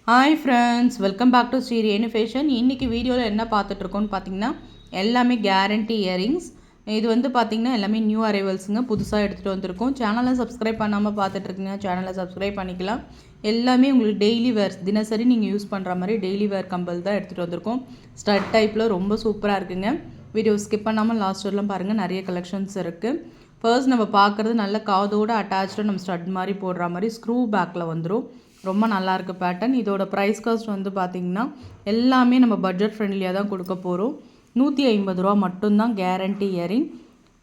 Hi friends, welcome back to Sri Renu fashion. இன்றைக்கி வீடியோவில் என்ன பார்த்துட்ருக்கோன்னு பார்த்தீங்கன்னா எல்லாமே கேரண்டி இயரிங்ஸ். இது வந்து பார்த்திங்கன்னா எல்லாமே நியூ அரைவல்ஸுங்க, புதுசாக எடுத்துகிட்டு வந்திருக்கோம். சேனலை சப்ஸ்கிரைப் பண்ணாமல் பார்த்துட்ருக்கீங்க, சேனலை சப்ஸ்கிரைப் பண்ணிக்கலாம். எல்லாமே உங்களுக்கு டெய்லி வேர்ஸ், தினசரி நீங்கள் யூஸ் பண்ணுற மாதிரி டெய்லி வேர் கம்பல் தான் எடுத்துகிட்டு வந்திருக்கோம். ஸ்டட் டைப்பில் ரொம்ப சூப்பராக இருக்குங்க. வீடியோ ஸ்கிப் பண்ணாமல் லாஸ்ட் வரலாம் பாருங்கள், நிறைய கலெக்ஷன்ஸ் இருக்குது. ஃபர்ஸ்ட் நம்ம பார்க்குறது நல்ல காதோடு அட்டாச்சாக நம்ம ஸ்டட் மாதிரி போடுற மாதிரி ஸ்க்ரூ பேக்கில் வந்துடும். ரொம்ப நல்லாயிருக்கு பேட்டர்ன். இதோட ப்ரைஸ் காஸ்ட் வந்து பார்த்திங்கன்னா எல்லாமே நம்ம பட்ஜெட் ஃப்ரெண்ட்லியாக தான் கொடுக்க போகிறோம். 150 ரூபா மட்டும்தான் கேரண்டி இயரிங்.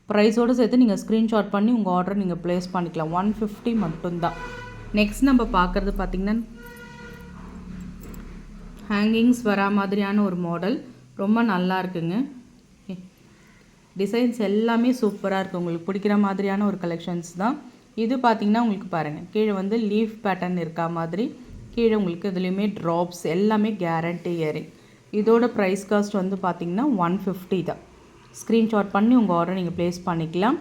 ப்ரைஸோடு சேர்த்து நீங்கள் ஸ்க்ரீன்ஷாட் பண்ணி உங்கள் ஆர்டர் நீங்கள் ப்ளேஸ் பண்ணிக்கலாம். 150 மட்டும்தான். நெக்ஸ்ட் நம்ம பார்க்குறது பார்த்திங்கன்னா ஹேங்கிங்ஸ் வரா மாதிரியான ஒரு மாடல். ரொம்ப நல்லா இருக்குங்க. டிசைன்ஸ் எல்லாமே சூப்பராக இருக்குது, உங்களுக்கு பிடிக்கிற மாதிரியான ஒரு கலெக்ஷன்ஸ் தான். இது பார்த்திங்கன்னா உங்களுக்கு பாருங்கள், கீழே வந்து லீஃப் பேட்டர்ன் இருக்கா மாதிரி, கீழே உங்களுக்கு இதுலேயுமே ட்ராப்ஸ் எல்லாமே கேரண்டி இயரிங். இதோட ப்ரைஸ் காஸ்ட் வந்து பார்த்திங்கன்னா 150 தான். ஸ்க்ரீன்ஷாட் பண்ணி உங்கள் ஆர்டர் நீங்கள் ப்ளேஸ் பண்ணிக்கலாம்.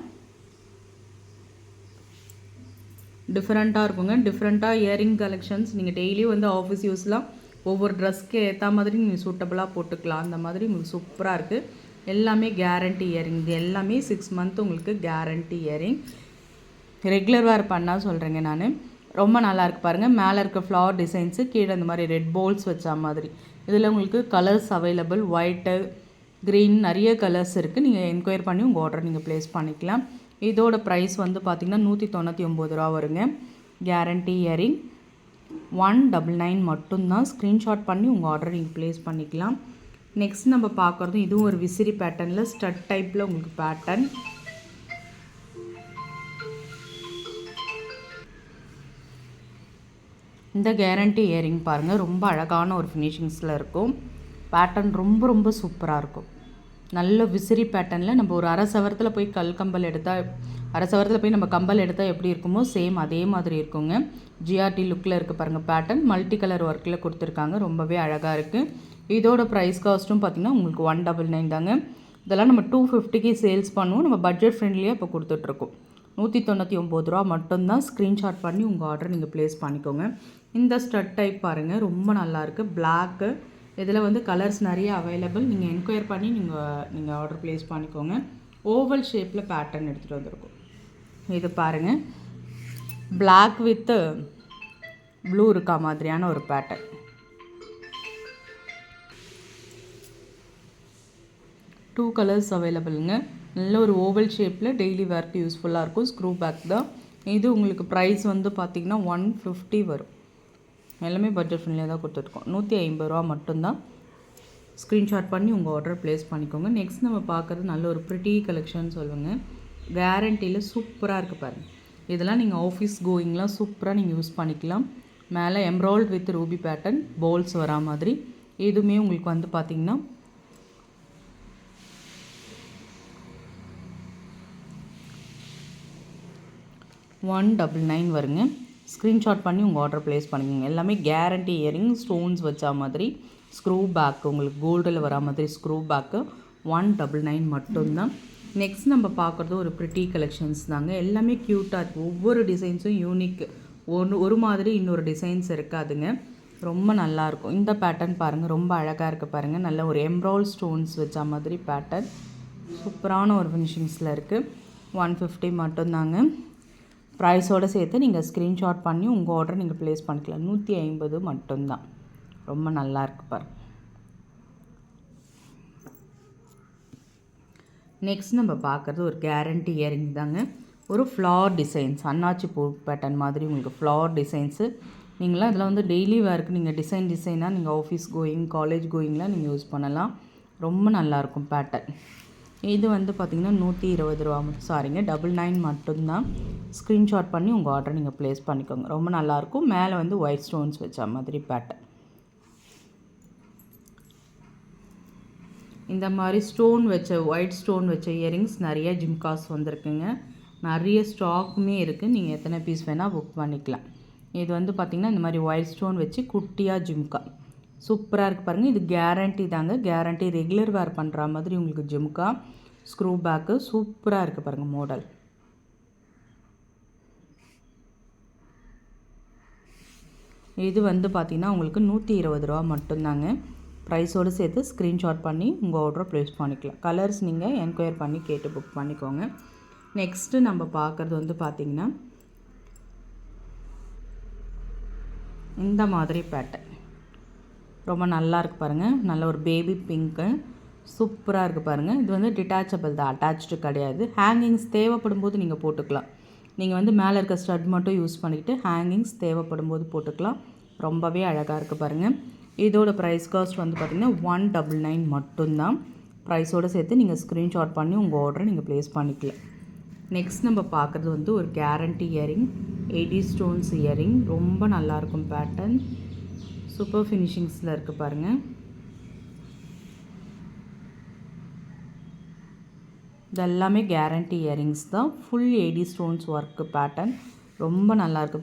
டிஃப்ரெண்ட்டாக இருக்குங்க. டிஃப்ரெண்ட்டாக இயரிங் கலெக்ஷன்ஸ் நீங்கள் டெய்லியும் வந்து ஆஃபீஸ் யூஸ்லாம் ஒவ்வொரு ட்ரெஸ்க்கு ஏற்ற மாதிரி நீங்கள் சூட்டபுளாக போட்டுக்கலாம். அந்த மாதிரி உங்களுக்கு சூப்பராக இருக்குது. எல்லாமே கேரண்டி இயரிங். இது எல்லாமே 6 மந்த் உங்களுக்கு கேரண்டி இயரிங். ரெகுலர் வேர் பண்ணால் சொல்கிறேங்க நான். ரொம்ப நல்லாயிருக்கு பாருங்கள். மேலே இருக்க ஃப்ளவர் டிசைன்ஸு, கீழே இந்த மாதிரி ரெட் போல்ஸ் வச்சா மாதிரி. இதில் உங்களுக்கு கலர்ஸ் அவைலபிள், ஒயிட்டு, க்ரீன், நிறைய கலர்ஸ் இருக்குது. நீங்கள் என்கொயர் பண்ணி உங்கள் ஆர்டர் நீங்கள் ப்ளேஸ் பண்ணிக்கலாம். இதோட ப்ரைஸ் வந்து பார்த்திங்கன்னா 199 ரூபா வருங்க. கேரண்டி இயரிங் 199 மட்டும்தான். ஸ்க்ரீன்ஷாட் பண்ணி உங்கள் ஆர்டர் நீங்கள் ப்ளேஸ் பண்ணிக்கலாம். நெக்ஸ்ட் நம்ம பார்க்குறதும் இதுவும் ஒரு விசிறி பேட்டர்னில் ஸ்டட் டைப்பில் உங்களுக்கு பேட்டர்ன். இந்த கேரண்டி இயரிங் பாருங்கள், ரொம்ப அழகான ஒரு ஃபினிஷிங்ஸில் இருக்கும். பேட்டர்ன் ரொம்ப ரொம்ப சூப்பராக இருக்கும். நல்ல விசிறி பேட்டர்னில் நம்ம ஒரு அரை சவரத்தில் போய் கம்பல் எடுத்தால், அரை சவரத்தில் போய் நம்ம கம்பல் எடுத்தால் எப்படி இருக்குமோ சேம் அதே மாதிரி இருக்குங்க. ஜிஆர்டி லுக்கில் இருக்குது பாருங்கள். பேட்டர்ன் மல்டி கலர் ஒர்க்கில் கொடுத்துருக்காங்க. ரொம்பவே அழகாக இருக்குது. இதோட ப்ரைஸ் காஸ்ட்டும் பார்த்திங்கன்னா உங்களுக்கு 199 தாங்க. இதெல்லாம் நம்ம 250க்கு சேல்ஸ் பண்ணுவோம். நம்ம பட்ஜெட் ஃப்ரெண்ட்லியாக இப்போ கொடுத்துட்ருக்கோம். 199 ரூபா மட்டும்தான். ஸ்க்ரீன்ஷாட் பண்ணி உங்கள் ஆர்டர் நீங்கள் ப்ளேஸ் பண்ணிக்கோங்க. இந்த ஸ்டட் டைப் பாருங்கள், ரொம்ப நல்லாயிருக்கு. பிளாக்கு, இதில் வந்து கலர்ஸ் நிறைய அவைலபிள். நீங்கள் என்கொயர் பண்ணி நீங்கள் ஆர்டர் ப்ளேஸ் பண்ணிக்கோங்க. ஓவல் ஷேப்பில் பேட்டர்ன் எடுத்துகிட்டு வந்திருக்கோம். இது பாருங்கள், பிளாக் வித்து ப்ளூ இருக்கா மாதிரியான ஒரு பேட்டர்ன். 2 கலர்ஸ் அவைலபிளுங்க. நல்ல ஒரு ஓவல் ஷேப்பில் டெய்லி வேர்க்கு யூஸ்ஃபுல்லாக இருக்கும். ஸ்க்ரூ பேக் தான். இது உங்களுக்கு ப்ரைஸ் வந்து பார்த்திங்கன்னா 150 வரும். எல்லாமே பட்ஜெட் ஃப்ரெண்ட்லியாக தான் கொடுத்துருக்கோம். 150 ரூபா மட்டும்தான். ஸ்க்ரீன்ஷாட் பண்ணி உங்கள் ஆர்டர் ப்ளேஸ் பண்ணிக்கோங்க. நெக்ஸ்ட் நம்ம பார்க்குறது நல்ல ஒரு ப்ரிட்டி கலெக்ஷன் சொல்லுங்க. கேரண்டியில் சூப்பராக இருக்குது பாருங்கள். இதெல்லாம் நீங்கள் ஆஃபீஸ் கோயிங்லாம் சூப்பராக நீங்கள் யூஸ் பண்ணிக்கலாம். மேலே எம்ப்ராய்ட் வித் ரூபி பேட்டர்ன், போல்ஸ் வரா மாதிரி. இதுவுமே உங்களுக்கு வந்து பார்த்திங்கன்னா 199 வருங்க. ஸ்க்ரீன்ஷாட் பண்ணி உங்கள் ஆர்டர் ப்ளேஸ் பண்ணிக்கோங்க. எல்லாமே கேரண்டி இயரிங், ஸ்டோன்ஸ் வச்சா மாதிரி, ஸ்க்ரூ பேக்கு உங்களுக்கு கோல்டில் வரா மாதிரி ஸ்க்ரூ பேக்கு 199 மட்டும்தான். நெக்ஸ்ட் நம்ம பார்க்குறது ஒரு ப்ரிட்டி கலெக்ஷன்ஸ் தாங்க. எல்லாமே க்யூட்டாக இருக்குது. ஒவ்வொரு டிசைன்ஸும் யூனிக். ஒரு மாதிரி இன்னொரு டிசைன்ஸ் இருக்காதுங்க. ரொம்ப நல்லாயிருக்கும். இந்த பேட்டர்ன் பாருங்கள், ரொம்ப அழகாக இருக்குது பாருங்கள். நல்ல ஒரு எம்ப்ராய்ட் ஸ்டோன்ஸ் வச்சா மாதிரி பேட்டர்ன். சூப்பரான ஒரு ஃபினிஷிங்ஸில் இருக்குது. 150 மட்டும்தாங்க. ப்ரைஸோடு சேர்த்து நீங்கள் ஸ்க்ரீன்ஷாட் பண்ணி உங்கள் ஆர்டர் நீங்கள் ப்ளேஸ் பண்ணிக்கலாம். 150 மட்டும்தான். ரொம்ப நல்லாயிருக்கு பாரு. நெக்ஸ்ட் நம்ம பார்க்குறது ஒரு கேரண்டி இயரிங் தாங்க. ஒரு ஃப்ளவர் டிசைன்ஸ், அன்னாச்சி பூ பேட்டர்ன் மாதிரி உங்களுக்கு ஃப்ளவர் டிசைன்ஸு. நீங்களாம் இதில் வந்து டெய்லி வேர்க்கு நீங்கள் டிசைனாக நீங்கள் ஆஃபீஸ் கோயிங், காலேஜ் கோயிங்லாம் நீங்கள் யூஸ் பண்ணலாம். ரொம்ப நல்லாயிருக்கும் பேட்டர்ன். இது வந்து பார்த்திங்கன்னா 120 ரூபா சாரிங்க 99 மட்டும்தான். ஸ்க்ரீன்ஷாட் பண்ணி உங்கள் ஆர்டர் நீங்கள் ப்ளேஸ் பண்ணிக்கோங்க. ரொம்ப நல்லாயிருக்கும். மேலே வந்து ஒயிட் ஸ்டோன்ஸ் வச்ச மாதிரி பேட்டர்ன். இந்த மாதிரி ஒயிட் ஸ்டோன் வச்ச இயரிங்ஸ் நிறைய ஜிம்காஸ் வந்திருக்குங்க. நிறைய ஸ்டாக்குமே இருக்குது. நீங்கள் எத்தனை பீஸ் வேணால் புக் பண்ணிக்கலாம். இது வந்து பார்த்திங்கன்னா இந்த மாதிரி ஒயிட் ஸ்டோன் வச்சு குட்டியாக ஜிம்கா சூப்பராக இருக்குது பாருங்கள். இது கேரண்டி தாங்க. கேரண்டி ரெகுலர் வேர் பண்ணுற மாதிரி உங்களுக்கு ஜிம்கா ஸ்க்ரூ பேக்கு சூப்பராக இருக்குது பாருங்கள் மாடல். இது வந்து பார்த்திங்கன்னா உங்களுக்கு 120 ரூபா மட்டும்தாங்க. ப்ரைஸோடு சேர்த்து ஸ்க்ரீன்ஷாட் பண்ணி உங்கள் ஆர்டரை ப்ளேஸ் பண்ணிக்கலாம். கலர்ஸ் நீங்கள் என்கொயர் பண்ணி கேட்டு புக் பண்ணிக்கோங்க. நெக்ஸ்ட்டு நம்ம பார்க்குறது வந்து பார்த்திங்கன்னா இந்த மாதிரி பேட்டர்ன் ரொம்ப நல்லா இருக்குது பாருங்கள். நல்ல ஒரு பேபி பிங்க்கு சூப்பராக இருக்குது பாருங்கள். இது வந்து டிட்டாச்சபிள் தான், அட்டாச்சு கிடையாது. ஹேங்கிங்ஸ் தேவைப்படும் போது நீங்கள் போட்டுக்கலாம். நீங்கள் வந்து மேலே இருக்க ஸ்டட் மட்டும் யூஸ் பண்ணிக்கிட்டு ஹேங்கிங்ஸ் தேவைப்படும் போது போட்டுக்கலாம். ரொம்பவே அழகாக இருக்குது பாருங்கள். இதோட ப்ரைஸ் காஸ்ட் வந்து பார்த்திங்கன்னா 199 மட்டும்தான். ப்ரைஸோடு சேர்த்து நீங்கள் ஸ்க்ரீன்ஷாட் பண்ணி உங்கள் ஆர்டரை நீங்கள் ப்ளேஸ் பண்ணிக்கலாம். நெக்ஸ்ட் நம்ம பார்க்குறது வந்து ஒரு கேரண்டி இயரிங், 80 ஸ்டோன்ஸ் இயரிங். ரொம்ப நல்லாயிருக்கும் பேட்டர்ன், சூப்பர் ஃபினிஷிங்ஸில் இருக்குது பாருங்கள். இது எல்லாமே கேரண்டி இயரிங்ஸ் தான். ஃபுல் 80 ஸ்டோன்ஸ் ஒர்க்கு பேட்டர்ன் ரொம்ப நல்லாயிருக்கு.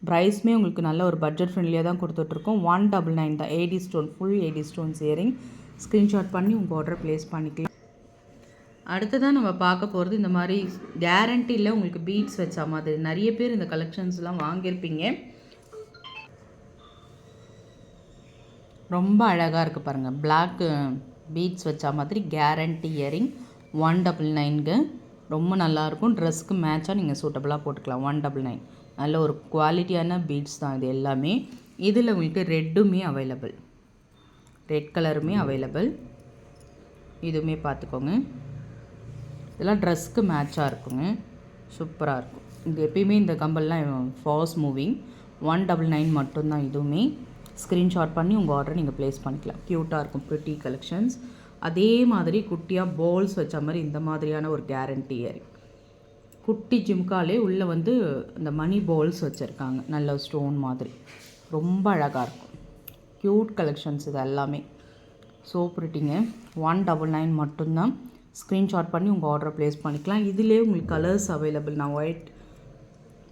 ப்ரைஸுமே உங்களுக்கு நல்ல ஒரு பட்ஜெட் ஃப்ரெண்ட்லியாக தான் கொடுத்துட்ருக்கோம். 199 தான். 80 stone, full 80 stones earring. Screenshot பண்ணி உங்கள் ஆர்டர் ப்ளேஸ் பண்ணிக்கலாம். அடுத்ததான் நம்ம பார்க்க போகிறது இந்த மாதிரி கேரண்டியில் உங்களுக்கு பீட்ஸ் வச்ச மாதிரி. நிறைய பேர் இந்த கலெக்ஷன்ஸ்லாம் வாங்கியிருப்பீங்க. ரொம்ப அழகாக இருக்குது பாருங்கள். பிளாக் பீட்ஸ் வச்ச மாதிரி கேரண்டி இயரிங் 199க்கு ரொம்ப நல்லாயிருக்கும். ட்ரெஸ்க்கு மேட்சாக நீங்கள் சூட்டபுளாக போட்டுக்கலாம். 199 நல்ல ஒரு குவாலிட்டியான பீட்ஸ் தான் இது எல்லாமே. இதில் உங்களுக்கு ரெட்டுமே அவைலபிள், ரெட் கலருமே அவைலபிள். இதுவுமே பார்த்துக்கோங்க. இதெல்லாம் ட்ரெஸ்க்கு மேட்சாக இருக்குங்க, சூப்பராக இருக்கும். இது எப்பயுமே இந்த கம்பல்லாம் ஃபாஸ்ட் மூவிங். 199 மட்டும்தான் இதுவுமே. ஸ்க்ரீன்ஷாட் பண்ணி உங்கள் ஆர்டரை நீங்கள் ப்ளேஸ் பண்ணிக்கலாம். க்யூட்டாக இருக்கும், ப்ரிட்டி கலெக்ஷன்ஸ். அதே மாதிரி குட்டியாக பால்ஸ் வச்ச மாதிரி இந்த மாதிரியான ஒரு கேரண்டி இயரிங். குட்டி ஜிம்காலே உள்ளே வந்து இந்த மணி பால்ஸ் வச்சுருக்காங்க, நல்ல ஸ்டோன் மாதிரி. ரொம்ப அழகாக இருக்கும். க்யூட் கலெக்ஷன்ஸ் இது எல்லாமே. ஸோ ப்ரிட்டிங்க. 199 மட்டும்தான். ஸ்க்ரீன்ஷாட் பண்ணி உங்கள் ஆர்டரை ப்ளேஸ் பண்ணிக்கலாம். இதிலே உங்களுக்கு கலர்ஸ் அவைலபிள். நான் ஒயிட்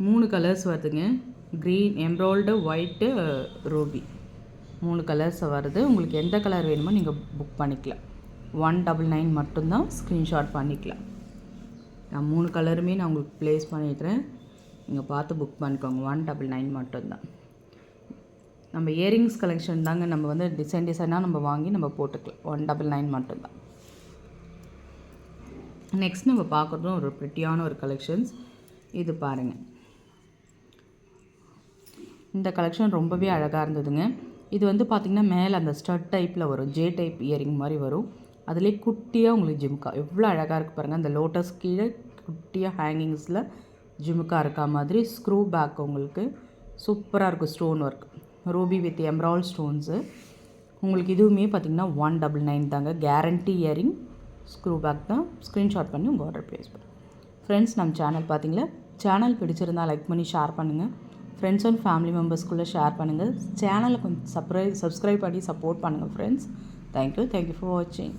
3 கலர்ஸ் வருதுங்க. க்ரீன், எம்ப்ராய்டு, ஒயிட்டு, ரூபி 3 கலர்ஸ் வருது. உங்களுக்கு எந்த கலர் வேணுமோ நீங்கள் புக் பண்ணிக்கலாம். 199 மட்டும்தான். ஸ்க்ரீன்ஷாட் பண்ணிக்கலாம். நான் 3 கலருமே நான் உங்களுக்கு ப்ளேஸ் பண்ணிடுறேன், நீங்கள் பார்த்து புக் பண்ணிக்கோங்க. 199 மட்டும்தான். நம்ம இயரிங்ஸ் கலெக்ஷன் தாங்க. நம்ம வந்து டிசைனாக நம்ம வாங்கி நம்ம போட்டுக்கலாம். 199 மட்டும்தான். நெக்ஸ்ட் நம்ம பார்க்குறதும் ஒரு ப்ரிட்டியான ஒரு கலெக்ஷன்ஸ். இது பாருங்கள். இந்த கலெக்ஷன் ரொம்பவே அழகாக இருந்ததுங்க. இது வந்து பார்த்திங்கன்னா மேலே அந்த ஸ்டட் டைப்பில் வரும், ஜே டைப் இயரிங் மாதிரி வரும். அதிலே குட்டியாக உங்களுக்கு ஜிம்கா எவ்வளோ அழகாக இருக்குது பாருங்கள். அந்த லோட்டஸ் கீழே குட்டியாக ஹேங்கிங்ஸில் ஜிம்கா இருக்கா மாதிரி. ஸ்க்ரூ பேக் உங்களுக்கு சூப்பராக இருக்கும். Stone work, Ruby with emerald stones. உங்களுக்கு இதுவுமே பார்த்திங்கன்னா 199 தாங்க. கேரண்டி இயரிங், ஸ்க்ரூ பேக் தான். ஸ்க்ரீன்ஷாட் பண்ணி உங்கள் ஆர்டர் ப்ளேஸ் பண்ணுங்கள். ஃப்ரெண்ட்ஸ், நம்ம சேனல் பார்த்திங்களா, சேனல் பிடிச்சிருந்தால் லைக் பண்ணி ஷேர் பண்ணுங்கள். ஃப்ரெண்ட்ஸ் அண்ட் ஃபேமிலி மெம்பர்ஸ்குள்ளே ஷேர் பண்ணுங்கள். சேனலை கொஞ்சம் சப்ஸ்கிரைப் பண்ணி சப்போர்ட் பண்ணுங்கள் ஃப்ரெண்ட்ஸ். தேங்க்யூ ஃபார் வாட்சிங்.